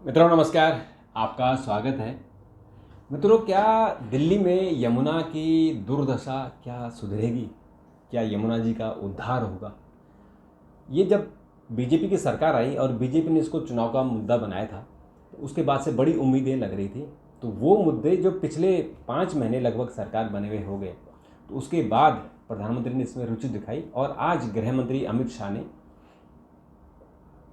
मित्रों नमस्कार। आपका स्वागत है। मित्रों, क्या दिल्ली में यमुना की दुर्दशा क्या सुधरेगी? क्या यमुना जी का उद्धार होगा? ये जब बीजेपी की सरकार आई और बीजेपी ने इसको चुनाव का मुद्दा बनाया था, तो उसके बाद से बड़ी उम्मीदें लग रही थी। तो वो मुद्दे जो पिछले 5 महीने लगभग सरकार बने हुए हो गए, तो उसके बाद प्रधानमंत्री ने इसमें रुचि दिखाई और आज गृह मंत्री अमित शाह ने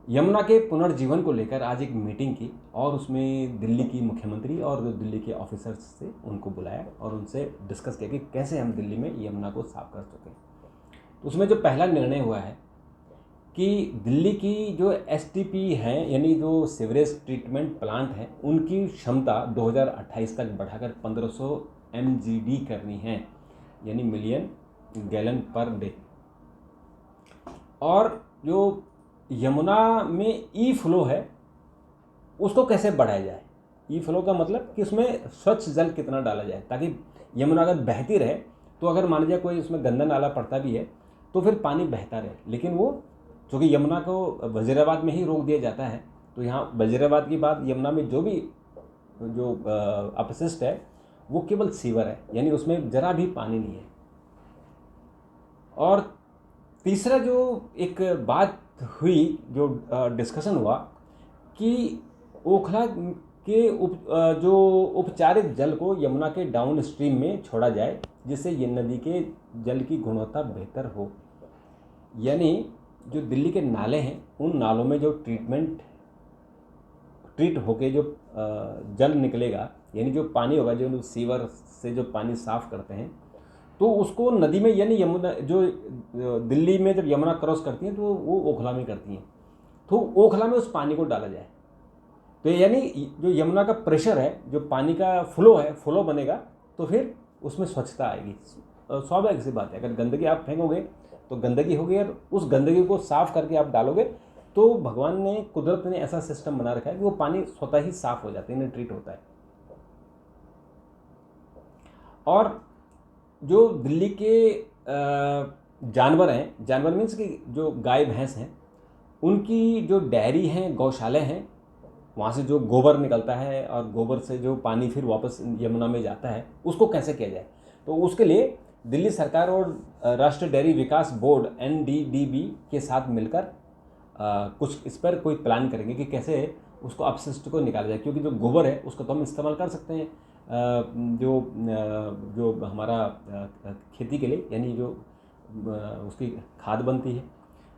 यमुना के पुनर्जीवन को लेकर आज एक मीटिंग की और उसमें दिल्ली की मुख्यमंत्री और जो दिल्ली के ऑफिसर्स से उनको बुलाया और उनसे डिस्कस किया कि कैसे हम दिल्ली में यमुना को साफ कर सकें। तो उसमें जो पहला निर्णय हुआ है कि दिल्ली की जो एसटीपी हैं, यानी जो सीवरेज ट्रीटमेंट प्लांट हैं, उनकी क्षमता 2028 तक बढ़ाकर 1500 MGD करनी है, यानी मिलियन गैलन पर डे। और जो यमुना में ई फ्लो है उसको कैसे बढ़ाया जाए। ई फ्लो का मतलब कि उसमें स्वच्छ जल कितना डाला जाए ताकि यमुना अगर बहती रहे तो अगर मान लीजिए कोई उसमें गंदा नाला पड़ता भी है तो फिर पानी बहता रहे। लेकिन वो चूँकि यमुना को वजीराबाद में ही रोक दिया जाता है, तो यहाँ वजीराबाद की बात, यमुना में जो भी जो अपशिष्ट है वो केवल सीवर है, यानी उसमें जरा भी पानी नहीं है। और तीसरा जो एक बात हुई, जो डिस्कशन हुआ कि ओखला के जो उपचारित जल को यमुना के डाउन स्ट्रीम में छोड़ा जाए, जिससे ये नदी के जल की गुणवत्ता बेहतर हो। यानी जो दिल्ली के नाले हैं उन नालों में जो ट्रीट होके जो जल निकलेगा, यानी जो पानी होगा, जो सीवर से जो पानी साफ करते हैं, तो उसको नदी में, यानी यमुना जो दिल्ली में जब यमुना क्रॉस करती हैं तो वो ओखला में करती हैं, तो ओखला में उस पानी को डाला जाए। तो यानी जो यमुना का प्रेशर है, जो पानी का फ्लो है, फ्लो बनेगा तो फिर उसमें स्वच्छता आएगी। स्वाभाविक सी बात है, अगर गंदगी आप फेंकोगे तो गंदगी होगी और उस गंदगी को साफ करके आप डालोगे तो भगवान ने, कुदरत ने ऐसा सिस्टम बना रखा है कि वो पानी स्वतः ही साफ हो जाता है, ट्रीट होता है। और जो दिल्ली के जानवर हैं, जानवर मीन्स कि जो गाय भैंस हैं, उनकी जो डेयरी हैं, गौशाले हैं, वहाँ से जो गोबर निकलता है और गोबर से जो पानी फिर वापस यमुना में जाता है, उसको कैसे किया जाए। तो उसके लिए दिल्ली सरकार और राष्ट्रीय डेयरी विकास बोर्ड NDDB के साथ मिलकर कुछ इस पर कोई प्लान करेंगे कि कैसे उसको अपशिष्ट को निकाला जाए, क्योंकि जो गोबर है उसको तो हम इस्तेमाल कर सकते हैं जो हमारा खेती के लिए, यानी जो उसकी खाद बनती है।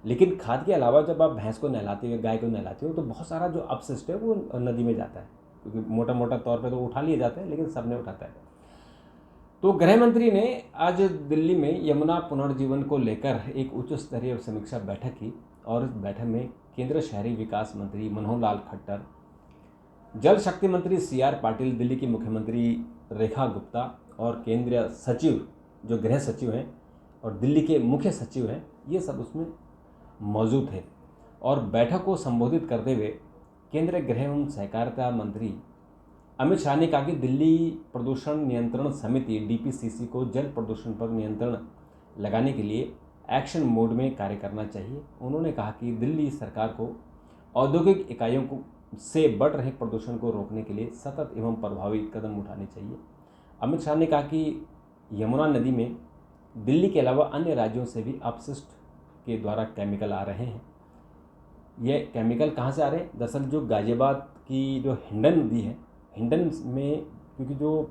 लेकिन खाद के अलावा जब आप भैंस को नहलाते हो, गाय को नहलाते हो, तो बहुत सारा जो अपशिष्ट है वो नदी में जाता है, क्योंकि मोटा मोटा तौर पे तो उठा लिया जाता है, लेकिन सब ने उठाता है। तो गृह मंत्री ने आज दिल्ली में यमुना पुनर्जीवन को लेकर एक उच्च स्तरीय समीक्षा बैठक की और इस बैठक में केंद्रीय शहरी विकास मंत्री मनोहर लाल खट्टर, जल शक्ति मंत्री CR पाटिल, दिल्ली की मुख्यमंत्री रेखा गुप्ता और केंद्रीय सचिव जो गृह सचिव हैं और दिल्ली के मुख्य सचिव हैं, ये सब उसमें मौजूद थे। और बैठक को संबोधित करते हुए केंद्रीय गृह एवं सहकारिता मंत्री अमित शाह ने कहा कि दिल्ली प्रदूषण नियंत्रण समिति DPCC को जल प्रदूषण पर नियंत्रण लगाने के लिए एक्शन मोड में कार्य करना चाहिए। उन्होंने कहा कि दिल्ली सरकार को औद्योगिक इकाइयों को से बढ़ रहे प्रदूषण को रोकने के लिए सतत एवं प्रभावी कदम उठाने चाहिए। अमित शाह ने कहा कि यमुना नदी में दिल्ली के अलावा अन्य राज्यों से भी अपशिष्ट के द्वारा केमिकल आ रहे हैं। ये केमिकल कहाँ से आ रहे हैं? दरअसल जो गाजियाबाद की जो हिंडन नदी है, हिंडन में, क्योंकि जो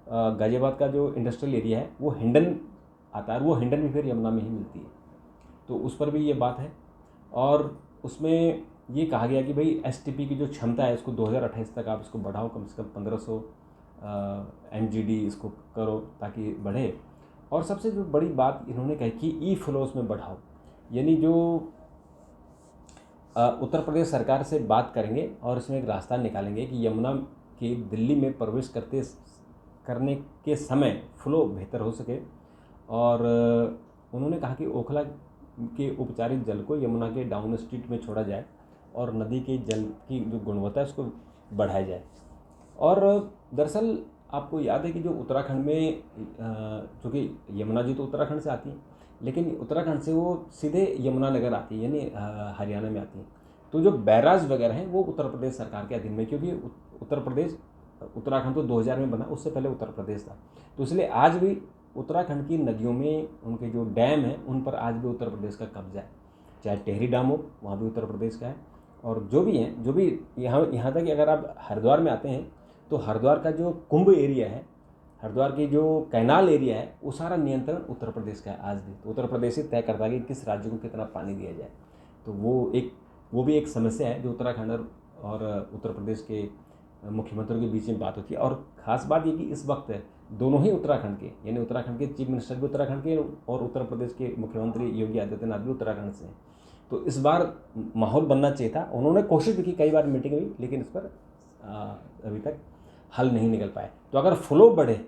गाजियाबाद का जो इंडस्ट्रियल एरिया है वो हिंडन आता है, वो हिंडन भी फिर यमुना में ही मिलती है, तो उस पर भी ये बात है। और उसमें ये कहा गया कि भाई STP की जो क्षमता है उसको 2028 तक आप इसको बढ़ाओ, कम से कम 1500 MGD इसको करो ताकि बढ़े। और सबसे जो बड़ी बात इन्होंने कही कि ई फ्लोस में बढ़ाओ, यानी जो उत्तर प्रदेश सरकार से बात करेंगे और इसमें एक रास्ता निकालेंगे कि यमुना के दिल्ली में प्रवेश करने के समय फ्लो बेहतर हो सके। और उन्होंने कहा कि ओखला के उपचारित जल को यमुना के डाउन स्ट्रीम में छोड़ा जाए और नदी के जल की जो गुणवत्ता है उसको बढ़ाया जाए। और दरअसल आपको याद है कि जो उत्तराखंड में, चूँकि यमुना जी तो उत्तराखंड से आती हैं, लेकिन उत्तराखंड से वो सीधे यमुनानगर आती है, यानी हरियाणा में आती हैं। तो जो बैराज वगैरह हैं वो उत्तर प्रदेश सरकार के अधीन में, क्योंकि उत्तर प्रदेश, उत्तराखंड तो 2000 में बना, उससे पहले उत्तर प्रदेश था। तो इसलिए आज भी उत्तराखंड की नदियों में उनके जो डैम हैं उन पर आज भी उत्तर प्रदेश का कब्जा है। चाहे टेहरी डैम हो, वहाँ भी उत्तर प्रदेश का है। और जो भी हैं, जो भी यहाँ तक कि अगर आप हरिद्वार में आते हैं तो हरिद्वार का जो कुंभ एरिया है, हरिद्वार की जो कैनाल एरिया है, वो सारा नियंत्रण उत्तर प्रदेश का है आज भी। तो उत्तर प्रदेश ही तय करता है कि किस राज्य को कितना पानी दिया जाए। तो वो भी एक समस्या है जो उत्तराखंड और उत्तर प्रदेश के मुख्यमंत्रियों के बीच में बात होती है। और ख़ास बात ये कि इस वक्त दोनों ही उत्तराखंड के, यानी उत्तराखंड के चीफ मिनिस्टर भी उत्तराखंड के और उत्तर प्रदेश के मुख्यमंत्री योगी आदित्यनाथ भी उत्तराखंड से हैं। तो इस बार माहौल बनना चाहिए था। उन्होंने कोशिश भी की, कई बार मीटिंग हुई, लेकिन इस पर अभी तक हल नहीं निकल पाए। तो अगर फ्लो बढ़े,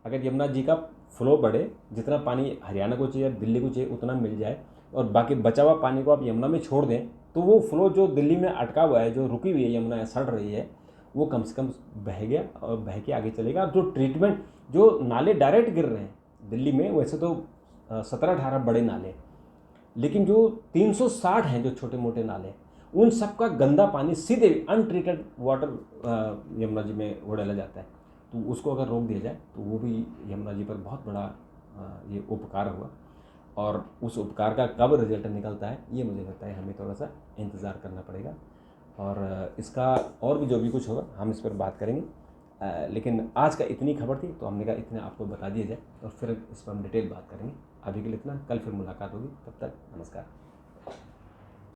अगर यमुना जी का फ्लो बढ़े, जितना पानी हरियाणा को चाहिए, दिल्ली को चाहिए, उतना मिल जाए, और बाकी बचा हुआ पानी को आप यमुना में छोड़ दें, तो वो फ्लो जो दिल्ली में अटका हुआ है, जो रुकी हुई है यमुना या सड़ रही है, वो कम से कम बह गया और बह के आगे चलेगा। जो ट्रीटमेंट, जो नाले डायरेक्ट गिर रहे हैं दिल्ली में, वैसे तो 17-18 बड़े नाले, लेकिन जो 360 हैं जो छोटे मोटे नाले, उन सब का गंदा पानी सीधे अनट्रीटेड वाटर यमुना जी में वो डाला जाता है। तो उसको अगर रोक दिया जाए तो वो भी यमुना जी पर बहुत बड़ा ये उपकार हुआ। और उस उपकार का कब रिजल्ट निकलता है, ये मुझे लगता है हमें थोड़ा सा इंतज़ार करना पड़ेगा। और इसका और भी जो भी कुछ होगा हम इस पर बात करेंगे। लेकिन आज का इतनी खबर थी, तो हमने कहा इतने आपको बता दिया जाए और फिर इस पर हम डिटेल बात करेंगे। अभी के लिए इतना, कल फिर मुलाकात होगी, तब तक नमस्कार।